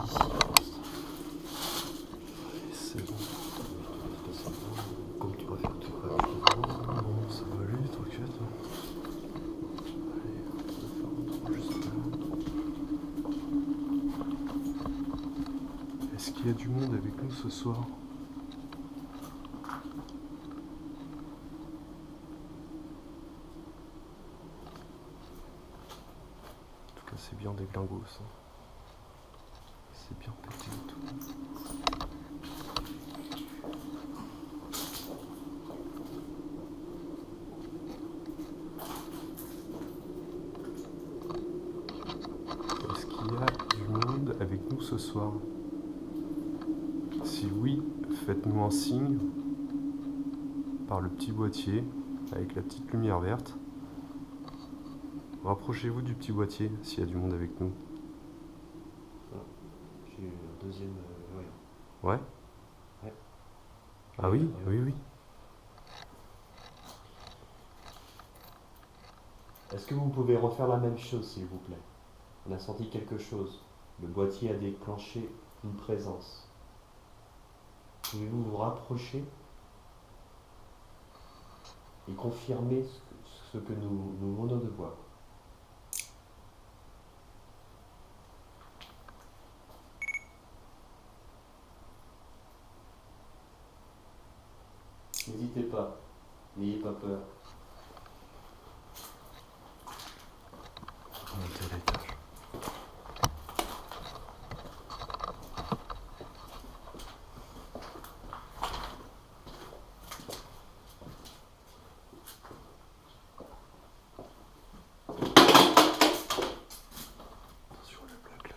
ici. Allez, c'est bon. Comme tu préfères, tu préfères. Non, ça va aller, t'inquiète. Allez, on va faire un tour juste là. Est-ce qu'il y a du monde avec nous ce soir? En tout cas, c'est bien des glingos, ça. C'est bien pété et tout. Est-ce qu'il y a du monde avec nous ce soir? Si oui, faites-nous un signe par le petit boîtier avec la petite lumière verte. Rapprochez-vous du petit boîtier s'il y a du monde avec nous. J'ai un deuxième voyant. Ouais? Ouais. Ah oui, oui, oui. Est-ce que vous pouvez refaire la même chose, s'il vous plaît? On a senti quelque chose. Le boîtier a déclenché une présence. Pouvez-vous vous rapprocher et confirmer ce que nous venons de voir? N'hésitez pas, n'ayez pas peur. Montez à l'étage. Attention à la plaque là.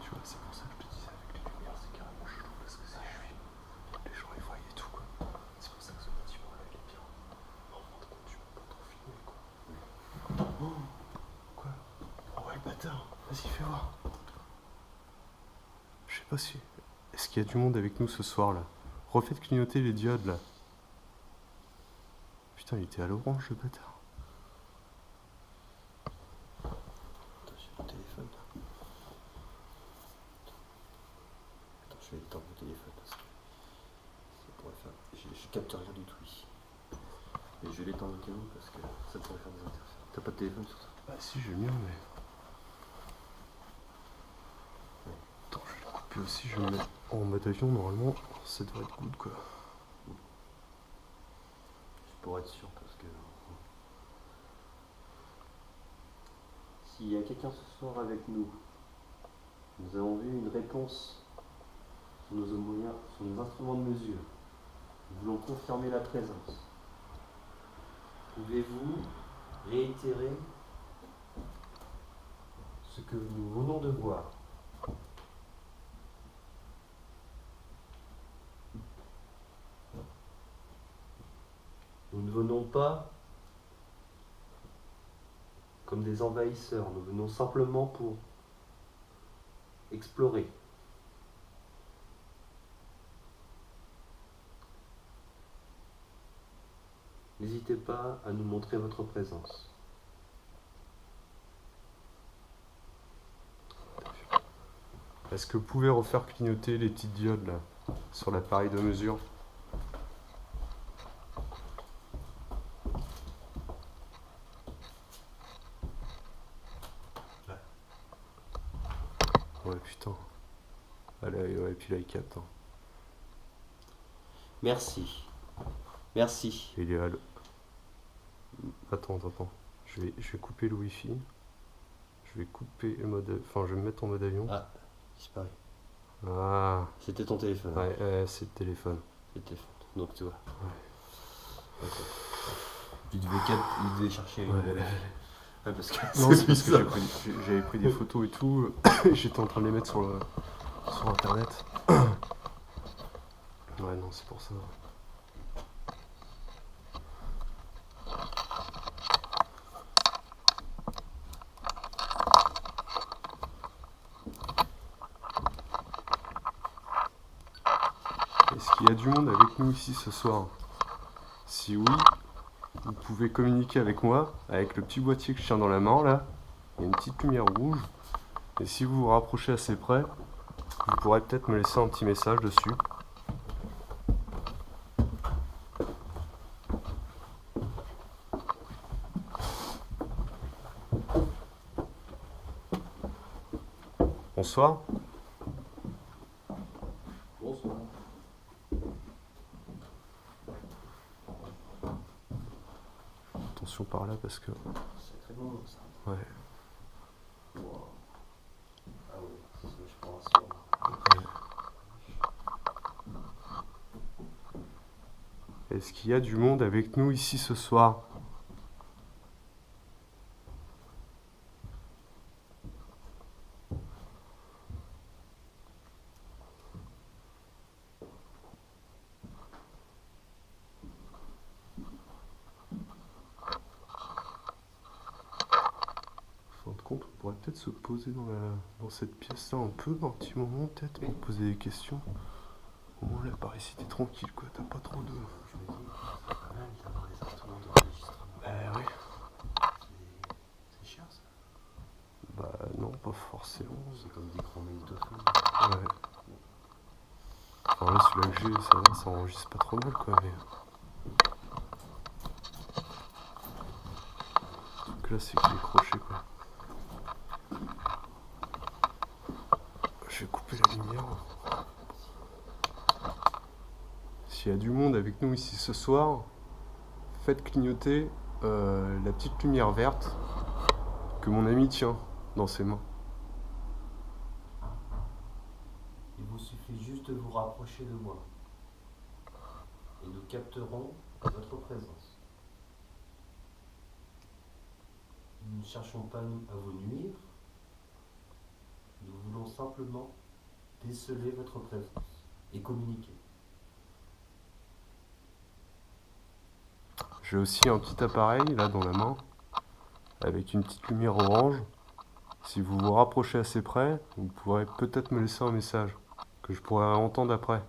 Tu vois, c'est pour ça que je te disais avec les lumières, c'est carrément chelou parce que c'est juillet. Les gens ils voient et tout quoi. C'est pour ça que ce bâtiment là il est bien. En fin de compte, tu peux pas trop filmer quoi. Oh, quoi? Oh ouais, le bâtard, vas-y, fais voir. Je sais pas si. Est-ce qu'il y a du monde avec nous ce soir là? Refaites clignoter les diodes là. Putain, il était à l'orange le bâtard. Attends, j'ai mon téléphone là. Attends, je vais éteindre mon téléphone parce que ça pourrait faire. Je capte rien du tout ici. Et je vais l'éteindre au cas où parce que ça pourrait faire des interférences. T'as pas de téléphone sur toi? Bah si, j'ai le mien, mais. Attends, je vais le couper aussi, je vais le mettre en mode avion, normalement, ça devrait être good quoi. Juste pour être sûr, parce que s'il y a quelqu'un ce soir avec nous, nous avons vu une réponse sur nos moyens, sur nos instruments de mesure. Nous voulons confirmer la présence. Pouvez-vous réitérer ce que nous venons de voir? Nous ne venons pas comme des envahisseurs, nous venons simplement pour explorer. N'hésitez pas à nous montrer votre présence. Est-ce que vous pouvez refaire clignoter les petites diodes là sur l'appareil de mesure? Ouais putain. Allez, ouais, et puis là il capte. Hein. Merci. Merci. Il est à l'... Attends. Je vais couper le wifi. Je vais couper le mode. Enfin, je vais me mettre en mode avion. Ah, disparu. Ah. C'était ton téléphone. Ouais, c'est le téléphone. C'est le téléphone. Donc tu vois. Ouais. Okay. Il devait chercher. Ouais, parce que non, c'est parce que j'avais pris des photos et tout. J'étais en train de les mettre sur internet. Ouais, non, c'est pour ça. du monde avec nous ici ce soir? Si oui, vous pouvez communiquer avec moi, avec le petit boîtier que je tiens dans la main là. Il y a une petite lumière rouge. Et si vous vous rapprochez assez près, vous pourrez peut-être me laisser un petit message dessus. Bonsoir. Bonsoir. Attention par là parce que... C'est très bon ça. Ouais. Wow. Ah oui, c'est ce que je pense. Est-ce qu'il y a du monde avec nous ici ce soir? En fin de compte, on pourrait peut-être se poser dans cette pièce-là un petit moment peut-être, pour poser des questions. Au moins là, par ici, t'es tranquille quoi, t'as pas trop de... Je me dis, c'est pas mal d'avoir des instruments d'enregistrement. Bah oui. C'est cher ça. Bah non, pas forcément. C'est comme des grands magnétophones. Ouais. Enfin là, celui-là que j'ai, ça va, ça enregistre pas trop mal quoi, mais... Donc là, c'est que les crochets quoi. Je vais couper la lumière. S'il y a du monde avec nous ici ce soir, faites clignoter la petite lumière verte que mon ami tient dans ses mains. Il vous suffit juste de vous rapprocher de moi. Et nous capterons votre présence. Nous ne cherchons pas à vous nuire. Nous voulons simplement déceler votre présence et communiquer. J'ai aussi un petit appareil là dans la main avec une petite lumière orange. Si vous vous rapprochez assez près, vous pourrez peut-être me laisser un message que je pourrai entendre après.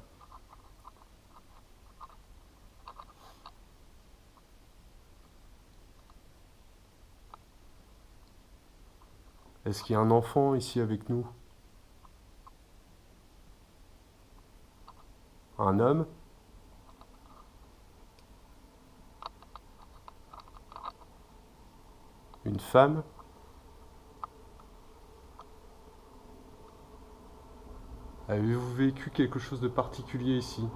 Est-ce qu'il y a un enfant ici avec nous? Un homme? Une femme? Avez-vous vécu quelque chose de particulier ici?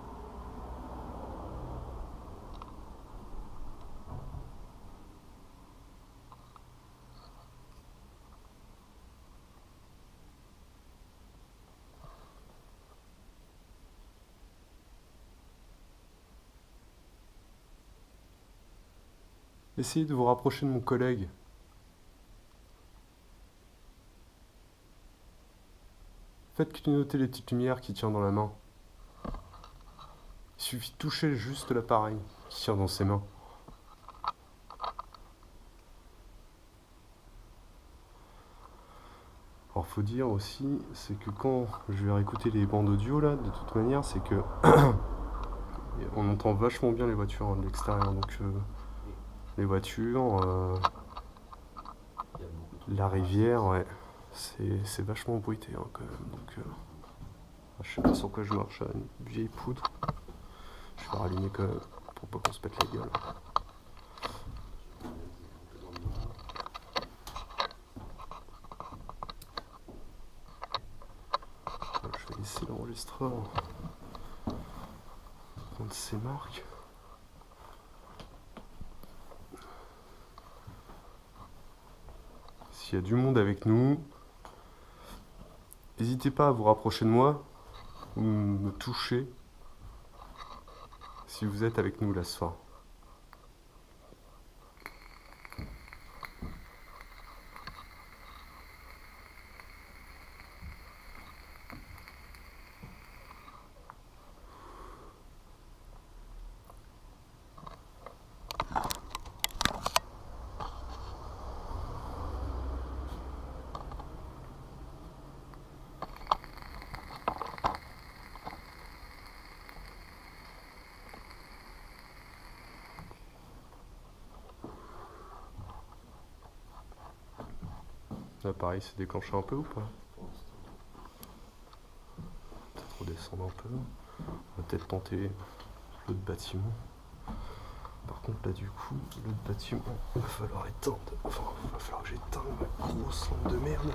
Essayez de vous rapprocher de mon collègue. Faites clignoter les petites lumières qu'il tient dans la main. Il suffit de toucher juste l'appareil qu'il tient dans ses mains. Alors faut dire aussi, c'est que quand je vais réécouter les bandes audio là, de toute manière, c'est que on entend vachement bien les voitures de l'extérieur. Donc les voitures, la rivière, ouais, c'est vachement bruité hein, quand même. Donc je sais pas sur quoi je marche, une vieille poudre. Je vais rallumer quand même pour pas qu'on se pète la gueule. Je vais laisser l'enregistreur prendre ses marques. S'il y a du monde avec nous, n'hésitez pas à vous rapprocher de moi ou me toucher si vous êtes avec nous là ce soir. L'appareil s'est déclenché un peu ou pas? Pour l'instant. Peut-être redescendre un peu. On va peut-être tenter l'autre bâtiment. Par contre là du coup, l'autre bâtiment, il va falloir éteindre. Enfin, il va falloir que j'éteigne ma grosse lampe de merde.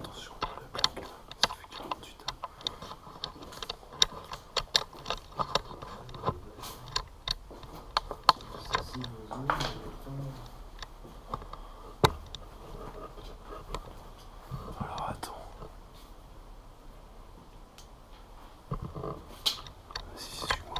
Attention, la plaque là, ça fait 48 ans. Alors attends. Vas-y, suis-moi.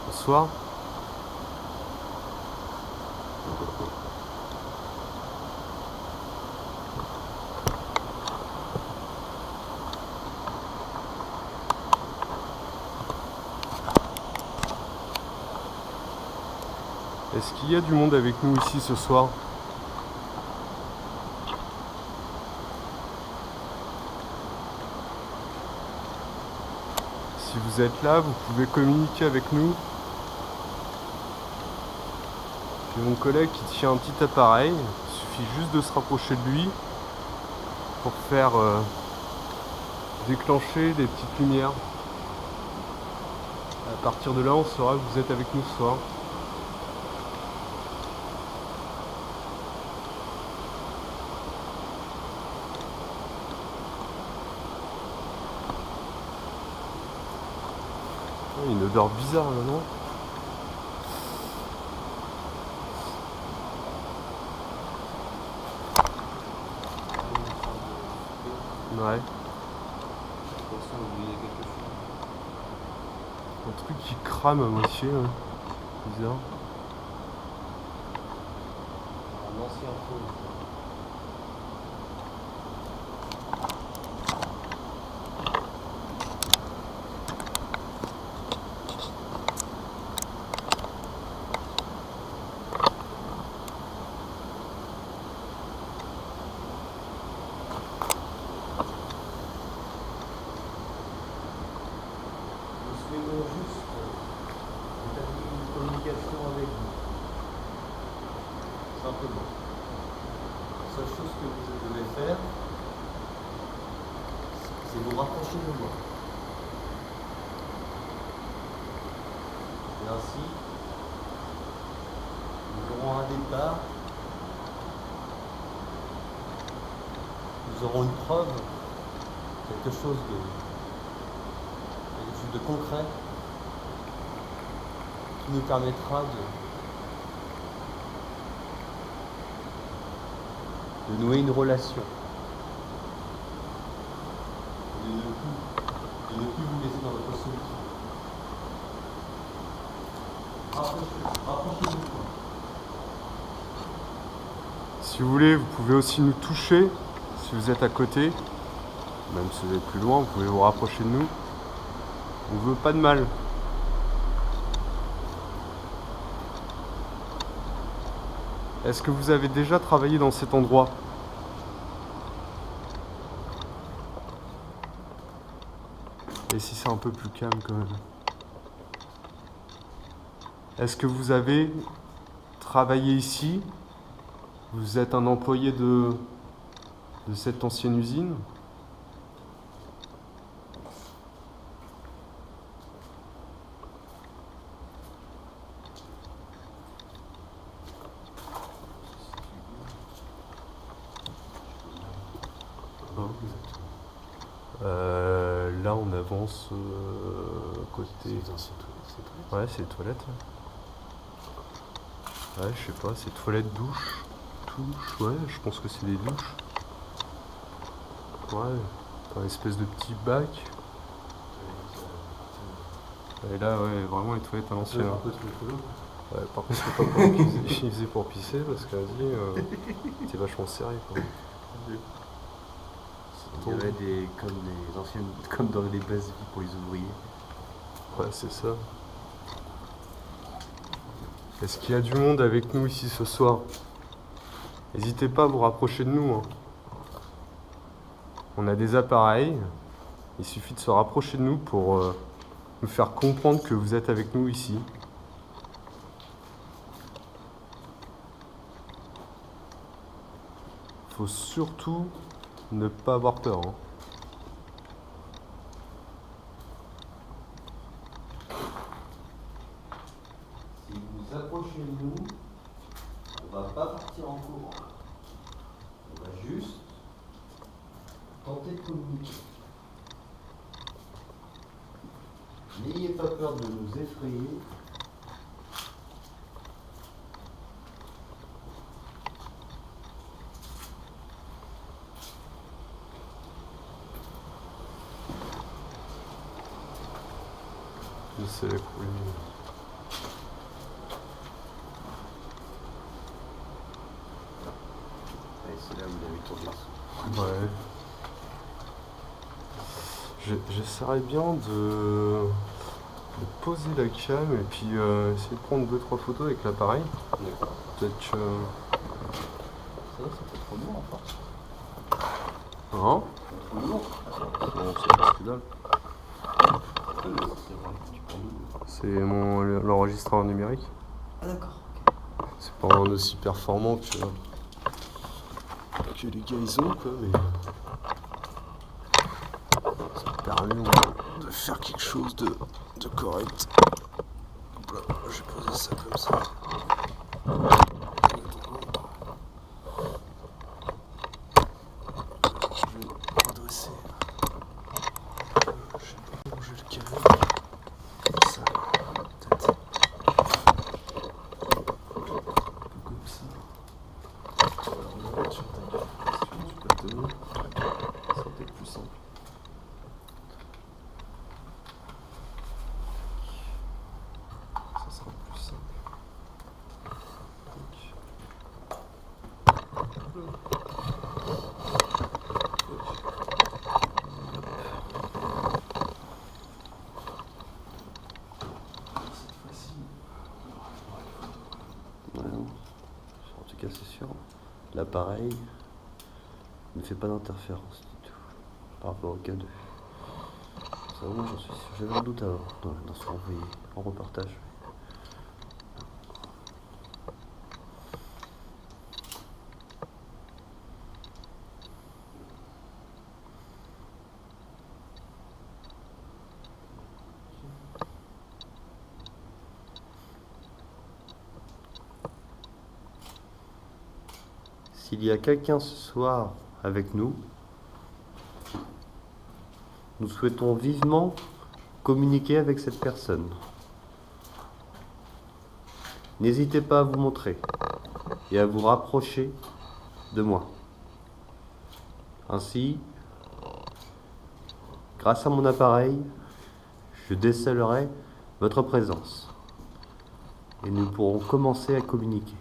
Bonsoir. Est-ce qu'il y a du monde avec nous ici ce soir? Si vous êtes là, vous pouvez communiquer avec nous. J'ai mon collègue qui tient un petit appareil, il suffit juste de se rapprocher de lui pour faire déclencher des petites lumières. À partir de là, on saura que vous êtes avec nous ce soir. Il y a une odeur bizarre là, non? Ouais. Un truc qui crame à moitié, ouais. Bizarre. Un ancien faux. Nous souhaitons juste établir une communication avec vous. Simplement. La seule chose que vous devez faire, c'est vous rapprocher de moi. Et ainsi, nous aurons un départ, nous aurons une preuve, quelque chose de concret qui nous permettra de nouer une relation, de ne plus vous laisser dans votre solitude. Rapprochez-vous. Si vous voulez, vous pouvez aussi nous toucher si vous êtes à côté. Même si vous êtes plus loin, vous pouvez vous rapprocher de nous. On veut pas de mal. Est-ce que vous avez déjà travaillé dans cet endroit? Et si c'est un peu plus calme quand même. Est-ce que vous avez travaillé ici? Vous êtes un employé de de cette ancienne usine. Là on avance côté. Ouais, c'est les toilettes. Ouais, je sais pas, c'est toilette, douche. Ouais, je pense que c'est des douches. Ouais, un espèce de petit bac. Et là, ouais, vraiment les toilettes à l'ancienne. Ouais, par contre, c'est pas comment il faisait pour pisser parce que vas-y, c'était vachement serré quoi. Il y avait comme les anciennes, comme dans les bases vies pour les ouvriers. Ouais, c'est ça. Est-ce qu'il y a du monde avec nous ici ce soir? N'hésitez pas à vous rapprocher de nous. Hein. On a des appareils. Il suffit de se rapprocher de nous pour nous faire comprendre que vous êtes avec nous ici. Faut surtout ne pas avoir peur. Hein. Si vous vous approchez de nous, on va pas partir en courant. On va juste tenter de communiquer. N'ayez pas peur de nous effrayer. C'est cool. C'est là où il avait tourné. Ouais. J'essaierais bien de poser la cam et puis essayer de prendre 2-3 photos avec l'appareil. Peut-être que. Ça fait trop lourd en force. Hein? Trop lourd. Bon, c'est pas ce que dalle. C'est l'enregistreur numérique. Ah d'accord. C'est pas un aussi performant que les gars ils ont quoi, mais ça me permet de faire quelque chose de correct. Hop là, je vais poser ça comme ça. Je vais redresser. Je sais pas comment je vais le caler. Ça, peut-être. Comme ça. Alors, sur ta gueule, si tu peux te tenir, ça sera peut-être plus simple. Ça sera plus simple. En tout cas, c'est sûr. L'appareil ne fait pas d'interférence du tout par rapport au K2. Ça, moi, j'en suis sûr. J'avais un doute avant dans ce renvoyé en reportage. S'il y a quelqu'un ce soir avec nous, nous souhaitons vivement communiquer avec cette personne. N'hésitez pas à vous montrer et à vous rapprocher de moi. Ainsi, grâce à mon appareil, je décèlerai votre présence et nous pourrons commencer à communiquer.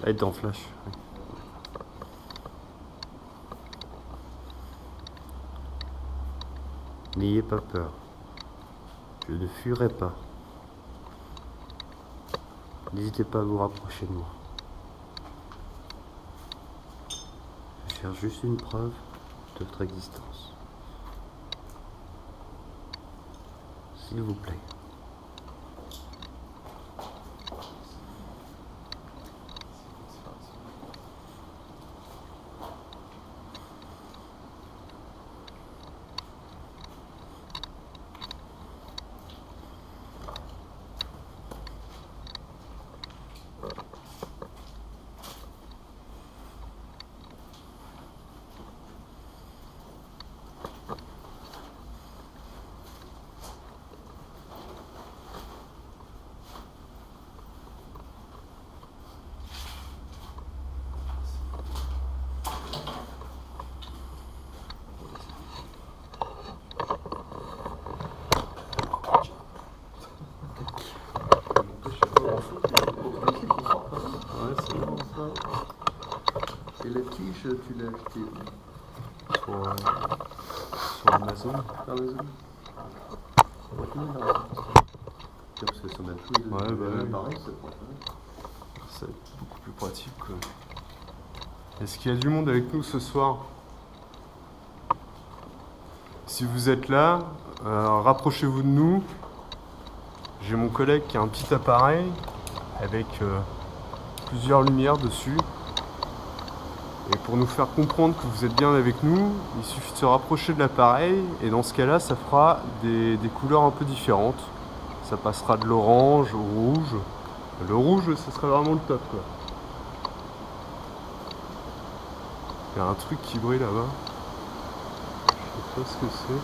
Être dans Flash. Oui. N'ayez pas peur. Je ne fuirai pas. N'hésitez pas à vous rapprocher de moi. Je cherche juste une preuve de votre existence. S'il vous plaît. Ouais, c'est bon ça. Et la tige, tu l'as acheté sur Amazon. Amazon. Parce que ça m'a tout Ouais, bah oui. pareil, ça prend pas. Ça va être beaucoup plus pratique quoi. Est-ce qu'il y a du monde avec nous ce soir? Si vous êtes là, rapprochez-vous de nous. J'ai mon collègue qui a un petit appareil avec plusieurs lumières dessus. Et pour nous faire comprendre que vous êtes bien avec nous, il suffit de se rapprocher de l'appareil et dans ce cas-là, ça fera des couleurs un peu différentes. Ça passera de l'orange au rouge. Le rouge, ça serait vraiment le top quoi. Il y a un truc qui brille là-bas. Je sais pas ce que c'est.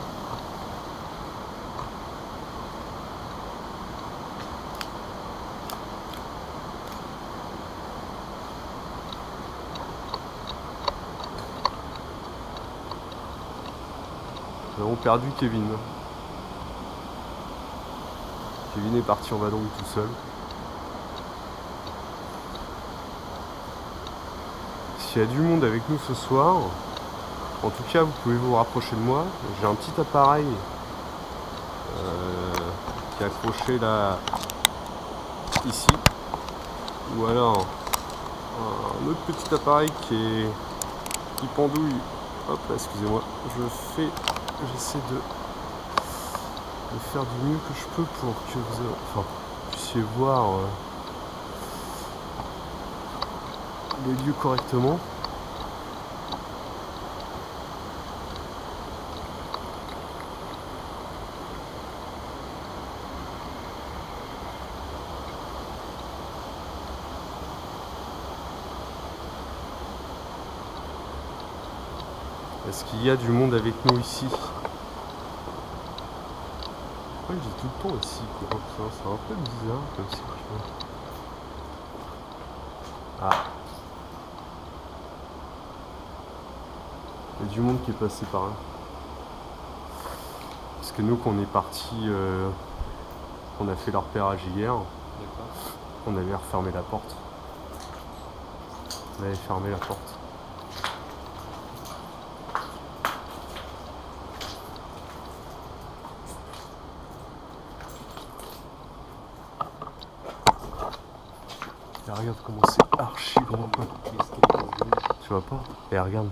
Nous avons perdu Kevin. Kevin est parti en vadrouille tout seul. S'il y a du monde avec nous ce soir, en tout cas vous pouvez vous rapprocher de moi. J'ai un petit appareil qui est accroché là, ici. Ou alors un autre petit appareil qui pendouille. Hop là, excusez-moi. J'essaie de faire du mieux que je peux pour que vous puissiez voir les lieux correctement. Est-ce qu'il y a du monde avec nous ici? Pourquoi je dis tout le temps ici quoi? C'est un peu bizarre comme situation. Ah. Il y a du monde qui est passé par là. Parce que nous, quand on est parti, on a fait leur repérage hier. On avait refermé la porte. On avait fermé la porte. Et regarde comment c'est archi grand quoi. Tu vois pas? Et regarde,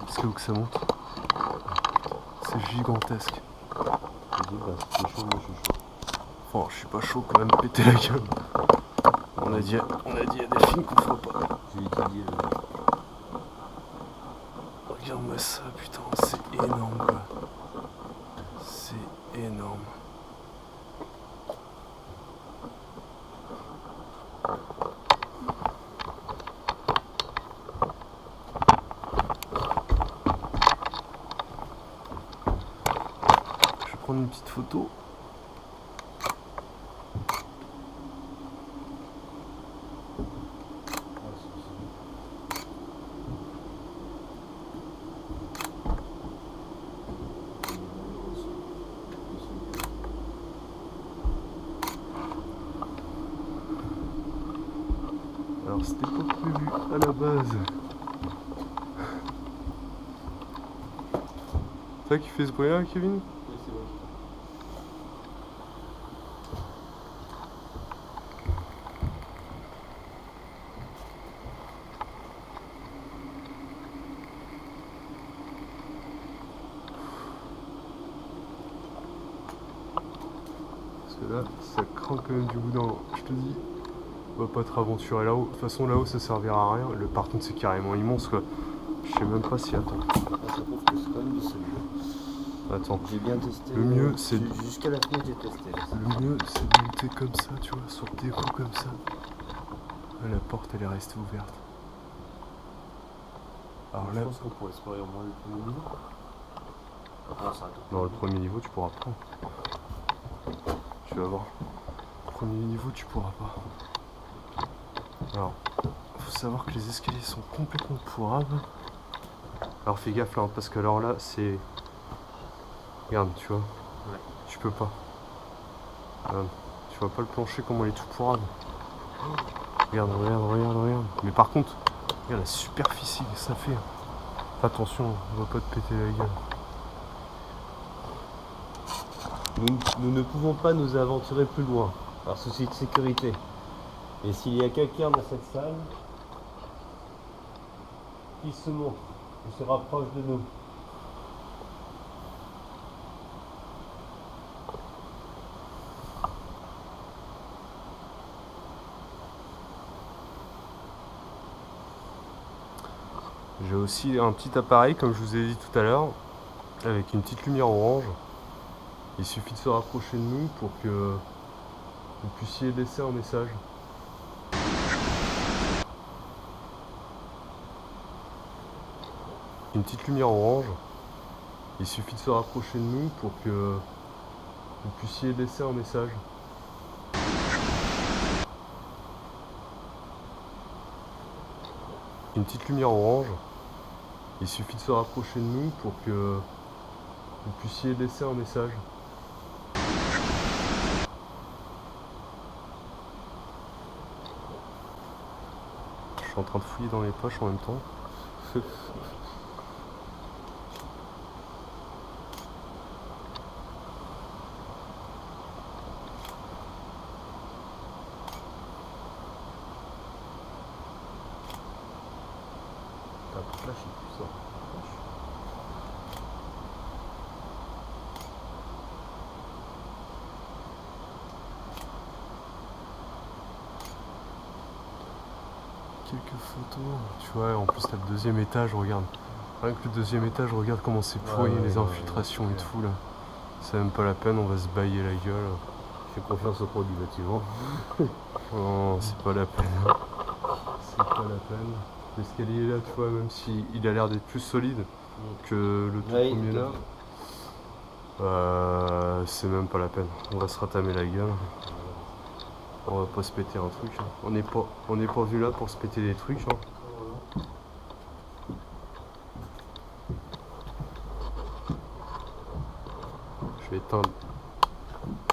est-ce que ça monte? C'est gigantesque. Enfin, je suis pas chaud quand même, péter la gueule. On a dit il y a des films qu'on fera pas. Regarde-moi ça, putain, c'est énorme quoi. C'est énorme. Je vais prendre une petite photo. Alors c'était pas prévu. à la base. C'est toi qui fais ce bruit là, Kevin? Oui, c'est vrai. Parce que là, ça craint quand même du boudin. Je te dis, on va pas te aventurer là-haut. De toute façon, là-haut, ça servira à rien. Par contre, c'est carrément immense quoi. Je sais même pas si. Attends. Ah, ça prouve que c'est quand même du solide. Attends. J'ai bien testé. Le mieux, c'est. Jusqu'à la fenêtre, j'ai testé. Là, le mieux, c'est de monter comme ça, tu vois, sur des coups comme ça. Là, la porte, elle est restée ouverte. Alors là. Je pense qu'on pourrait explorer au moins le premier niveau. Ah, ça Non, le premier niveau, tu pourras pas. Tu vas voir. Le premier niveau, tu pourras pas. Alors, faut savoir que les escaliers sont complètement pourrables. Alors fais gaffe là, parce que alors là, c'est... Regarde, tu vois. Ouais. Tu peux pas. Tu vois pas le plancher, comment il est tout pourrable. Regarde. Mais par contre, regarde la superficie que ça fait. Fais attention, on va pas te péter la gueule. Nous ne pouvons pas nous aventurer plus loin, par souci de sécurité. Et s'il y a quelqu'un dans cette salle, qui se montre et se rapproche de nous. J'ai aussi un petit appareil, comme je vous ai dit tout à l'heure, avec une petite lumière orange. Il suffit de se rapprocher de nous pour que vous puissiez laisser un message. Une petite lumière orange. Il suffit de se rapprocher de nous pour que vous puissiez laisser un message. Une petite lumière orange. Il suffit de se rapprocher de nous pour que vous puissiez laisser un message. Je suis en train de fouiller dans les poches en même temps. Là, je sais plus ça. Quelques photos, tu vois, en plus t'as le deuxième étage, regarde. Rien que le deuxième étage, regarde comment c'est pourri, les infiltrations et tout là. C'est même pas la peine, on va se bailler la gueule. Je fais confiance au pro du bâtiment. Non, c'est pas la peine. C'est pas la peine. L'escalier là, tu vois, même s'il a l'air d'être plus solide que le tout premier là, c'est même pas la peine. On va se ratamer la gueule. On va pas se péter un truc. Hein. On n'est pas venu là pour se péter des trucs. Hein. Je vais éteindre.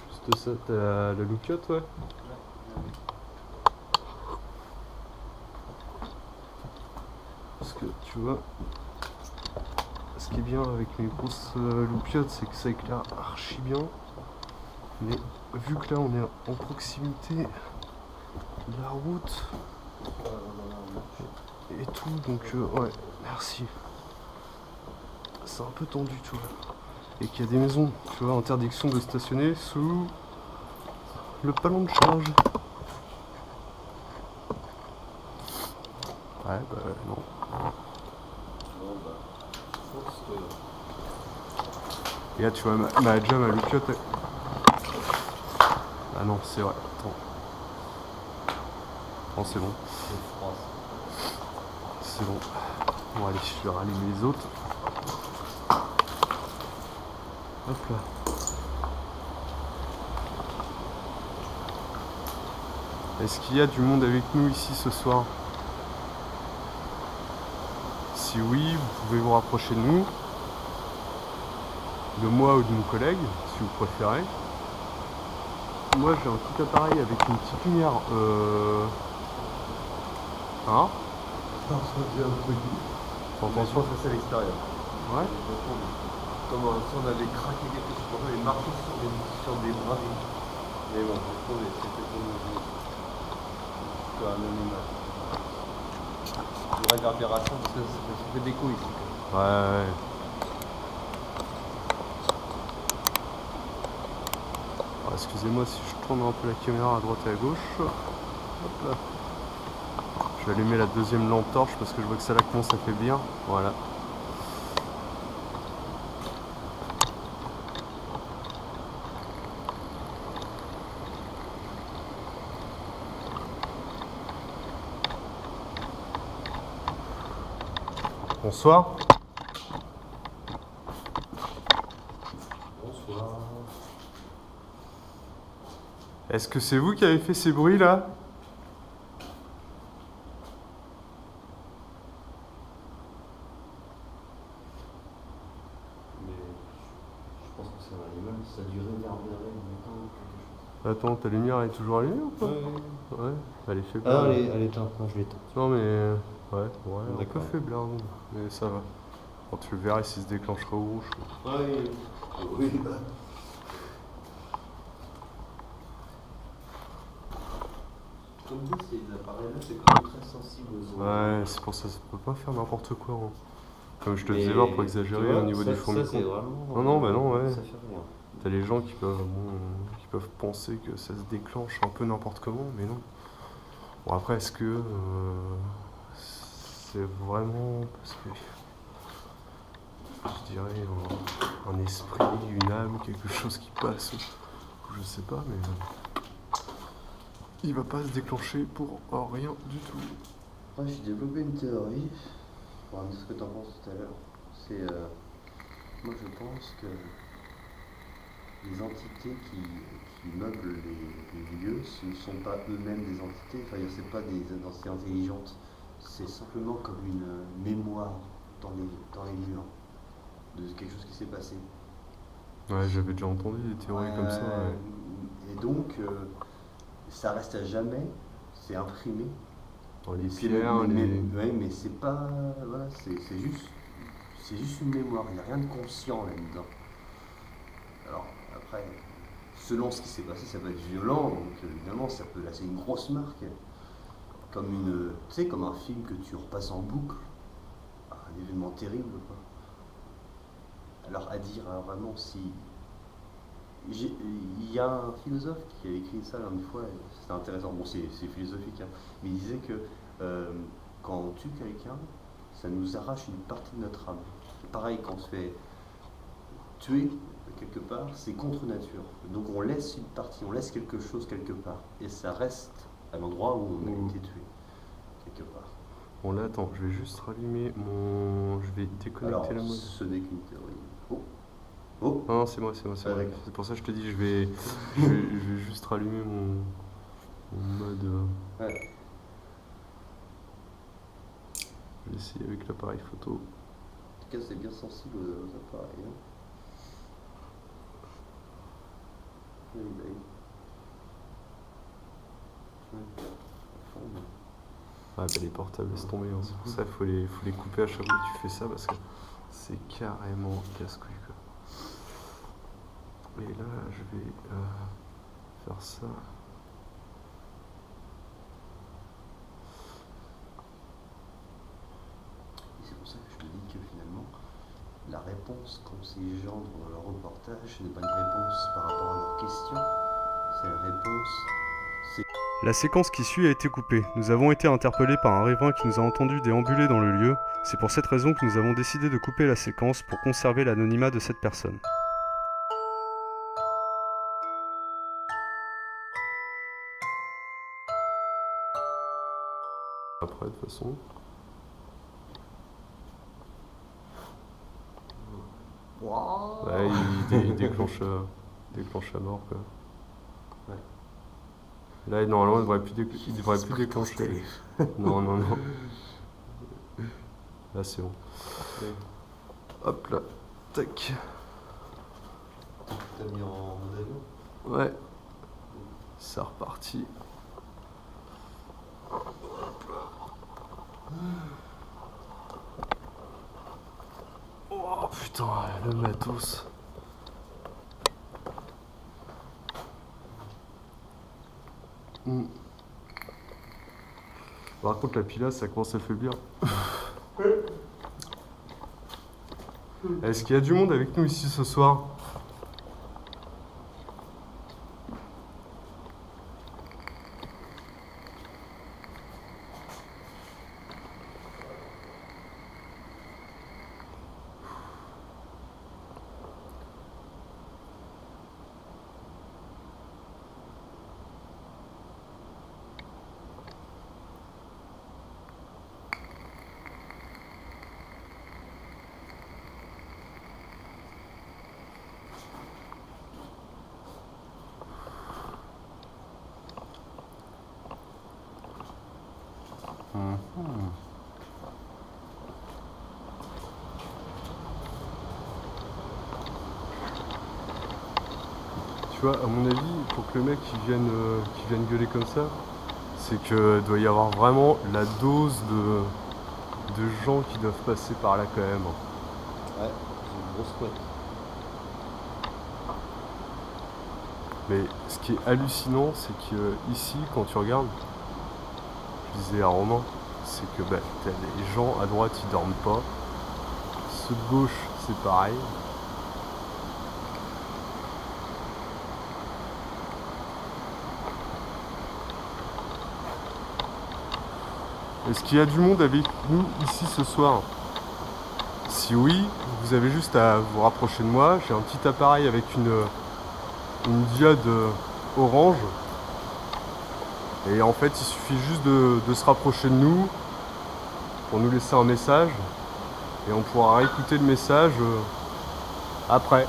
Juste ça, t'as la look-out, ouais. Parce que tu vois, ce qui est bien avec mes grosses look-out, c'est que ça éclaire archi bien. Mais vu que là on est en proximité de la route et tout, donc ouais, merci. C'est un peu tendu, tu vois. Et qu'il y a des maisons, tu vois, interdiction de stationner sous le panneau de charge. Ouais, bah non. Et là, tu vois, déjà ma look-out. Ah non, c'est vrai, attends. Non, c'est bon. C'est bon. Bon, allez, je vais rallumer les autres. Hop là. Est-ce qu'il y a du monde avec nous ici ce soir? Si oui, vous pouvez vous rapprocher de nous. De moi ou de mon collègue, si vous préférez. Moi j'ai un petit appareil avec une petite lumière. Hein? Mais je pense que c'est à l'extérieur. Ouais. Comme si on avait craqué quelque chose, on avait marqué sur des bravis. Mais bon, j'ai trouvé, c'était pour nous. C'est un animal. Une réverbération parce que ça fait d'écho ici. Ouais. Alors, excusez-moi si je tourne un peu la caméra à droite et à gauche. Hop là. Je vais allumer la deuxième lampe torche parce que je vois que celle-là commence à faiblir. Voilà. Bonsoir. Bonsoir. Est-ce que c'est vous qui avez fait ces bruits là? Mais je pense que c'est un animal, ça a dû réverbérer longtemps ou quelque chose. Attends, ta lumière est toujours allumée ou pas? Ouais. Ouais, elle est faible. Ah, elle est éteinte, non, je l'ai éteinte. Non mais... Ouais, un peu D'accord. faible hein, mais ça va. Quand tu le verras, s'il se déclenchera au rouge. Oui, oui. Comme dit, ces appareils-là, c'est quand même très sensible aux ondes. Ouais, c'est pour ça, ça peut pas faire n'importe quoi. Hein. Comme je te Mais faisais voir pour tu exagérer vois, au niveau ça, du fourmicon. ça, c'est vraiment... Non, bah non, ouais. Ça fait rien. T'as les gens qui peuvent penser que ça se déclenche un peu n'importe comment, mais non. Bon après, est-ce que c'est vraiment parce que je dirais un esprit, une âme, quelque chose qui passe, je sais pas, mais il va pas se déclencher pour rien du tout. Moi, j'ai développé une théorie. On va me dire ce que tu en penses tout à l'heure. C'est... moi, je pense que les entités qui meublent les lieux, ce ne sont pas eux-mêmes des entités. Enfin, c'est pas des entités intelligentes. C'est simplement comme une mémoire dans les murs de quelque chose qui s'est passé. Ouais, j'avais déjà entendu des théories comme ça. Ouais. Et donc, ça reste à jamais, c'est imprimé. Dans les C'est pierres, ouais, mais c'est pas... Voilà, c'est juste une mémoire, il n'y a rien de conscient là-dedans. Alors, après, selon ce qui s'est passé, ça peut être violent, donc évidemment, ça peut laisser une grosse marque. Comme tu sais, comme un film que tu repasses en boucle. Un événement terrible, quoi. Alors, à dire, vraiment, si... Il y a un philosophe qui a écrit ça une fois, c'était intéressant, bon c'est philosophique, hein, mais il disait que quand on tue quelqu'un, ça nous arrache une partie de notre âme. Pareil, quand on se fait tuer quelque part, c'est contre nature. Donc on laisse une partie, on laisse quelque chose quelque part, et ça reste à l'endroit où on a été tué, quelque part. Bon là, attends, je vais juste rallumer mon... Je vais déconnecter la mode. Ce n'est qu'une théorie. Oh. Non, c'est moi. C'est pour ça que je te dis, je vais juste rallumer mon mode. Ouais. Je vais essayer avec l'appareil photo. En tout cas, c'est bien sensible aux appareils. Hein. Ah bah les portables, laisse tomber, hein. C'est pour ça qu'il faut les couper à chaque fois que tu fais ça parce que c'est carrément casse-couille quoi. Et là, je vais faire ça. Et c'est pour ça que je me dis que finalement, la réponse qu'ont ces gens dans leur reportage n'est pas une réponse par rapport à leurs questions, c'est la réponse... La séquence qui suit a été coupée. Nous avons été interpellés par un riverain qui nous a entendus déambuler dans le lieu. C'est pour cette raison que nous avons décidé de couper la séquence pour conserver l'anonymat de cette personne. Après, de toute façon... Ouais, il déclenche à mort quoi. Ouais. Là, normalement, il devrait plus déclencher. Non. Là, c'est bon. Ouais. Hop là, tac. T'as mis en mode avion? Ouais, c'est reparti. Hop là. Oh putain, le matos. Par contre, la pilasse, ça commence à faiblir. Est-ce qu'il y a du monde avec nous ici ce soir? Tu vois, à mon avis, pour que le mec qui vienne gueuler comme ça, c'est que doit y avoir vraiment la dose de gens qui doivent passer par là quand même. Ouais, c'est une grosse couette. Mais ce qui est hallucinant, c'est que ici, quand tu regardes, je disais à Romain, c'est que bah, t'as les gens à droite ils dorment pas, ceux de gauche c'est pareil. Est-ce qu'il y a du monde avec nous ici ce soir? Si oui, vous avez juste à vous rapprocher de moi. J'ai un petit appareil avec une diode orange. Et en fait, il suffit juste de se rapprocher de nous pour nous laisser un message. Et on pourra réécouter le message après.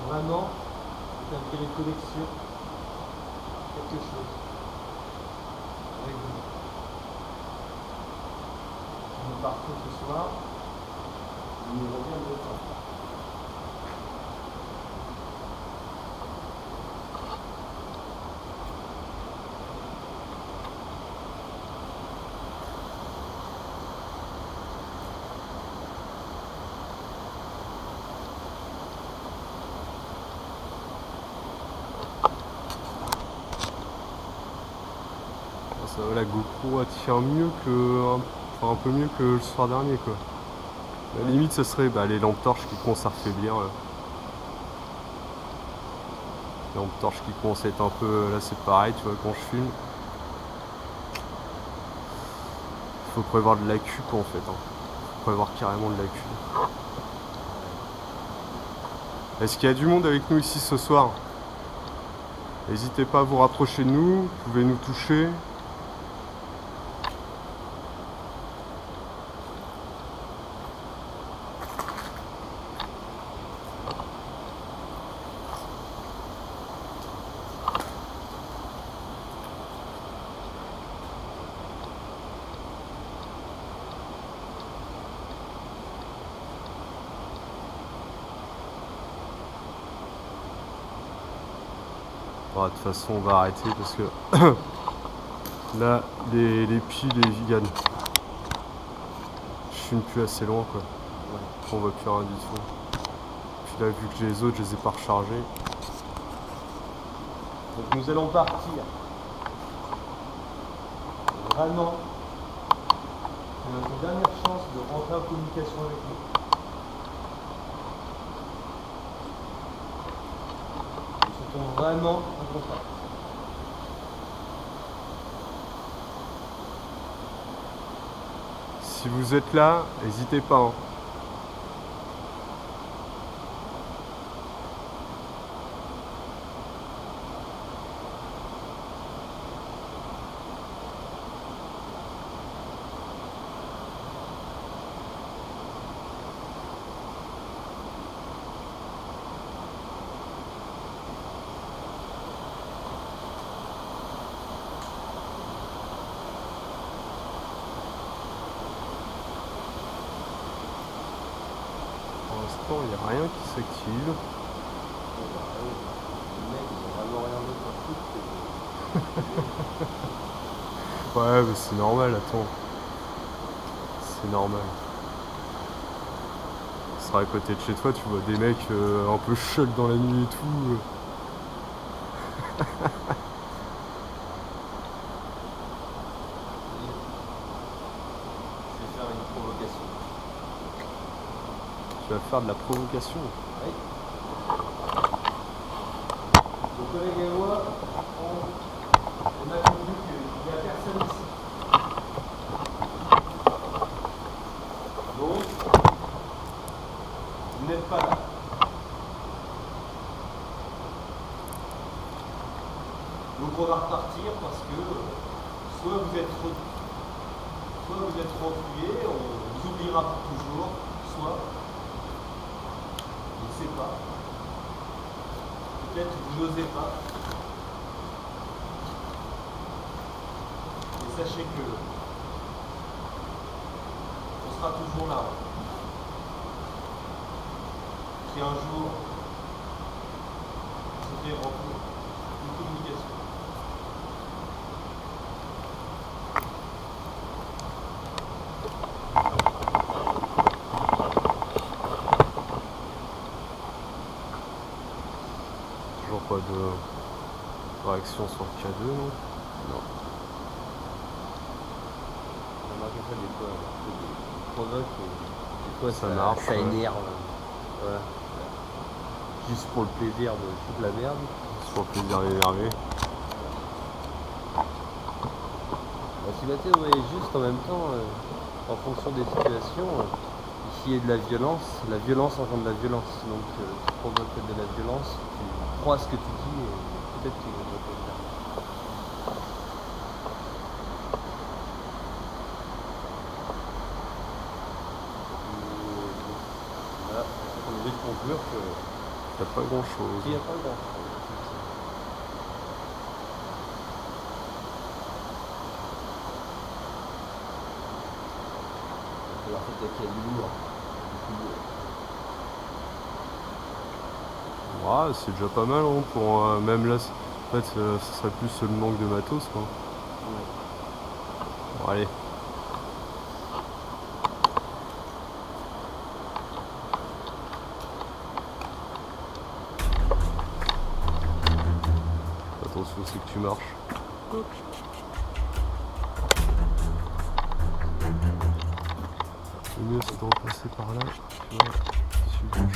Vraiment, c'est un télé de connexion, quelque chose avec vous. Nous partons ce soir, nous reviendrons pas. Ça va, la GoPro elle tient mieux que. Enfin, un peu mieux que le soir dernier quoi. La limite ce serait les lampes torches qui commencent à affaiblir. Les lampes torches qui commencent à être un peu. Là c'est pareil, tu vois, quand je filme. Il faut prévoir de l'accu quoi en fait. Faut prévoir carrément de l'accu. Est-ce qu'il y a du monde avec nous ici ce soir? N'hésitez pas à vous rapprocher de nous, vous pouvez nous toucher. De toute façon on va arrêter parce que là les piles ils viennent. Je fume plus assez loin quoi. On voit plus rien du tout. Puis là vu que les autres je les ai pas rechargés. Donc nous allons partir. Vraiment, c'est notre dernière chance de rentrer en communication avec nous. Nous souhaitons vraiment un contact. Si vous êtes là, n'hésitez pas. l'instant, il n'y a rien qui s'active. Les mecs, ils ont vraiment rien d'autre à foutre. Ouais, mais c'est normal, attends. C'est normal. Ce sera à côté de chez toi, tu vois des mecs un peu chauds dans la nuit et tout. Je vais faire une provocation. Tu vas faire de la provocation. Oui. Mon collègue et moi, on a conclu qu'il n'y a personne ici. Donc, vous n'êtes pas là. Donc on va repartir parce que soit vous êtes reculés, on vous oubliera pour toujours, soit, je ne sais pas, peut-être vous n'osez pas. Et sachez que on sera toujours là. Si un jour c'était une communication. Toujours pas de réaction sur le K2, non? Non. On remarque ça des fois, des provoques, des fois Ça marche, ça ouais. énerve. Voilà. Juste pour le plaisir de toute la merde. C'est pour le plaisir d'énerver. Si Mathieu, vous voyez juste en même temps, en fonction des situations, s'il y a de la violence engendre de la violence. Donc tu provoques de la violence, tu crois ce que tu dis et peut-être qu'il va te le faire. Voilà, on est obligé de conclure que T'as pas grand chose. qu'il n'y a pas grand-chose. Alors peut-être qu'il y a du lourd. Ouais, c'est déjà pas mal, hein, pour même là, en fait, ce serait plus le manque de matos, quoi. Bon, allez. Attention, c'est que tu marches. Le mieux, c'est de repasser par là, tu vois, si tu veux.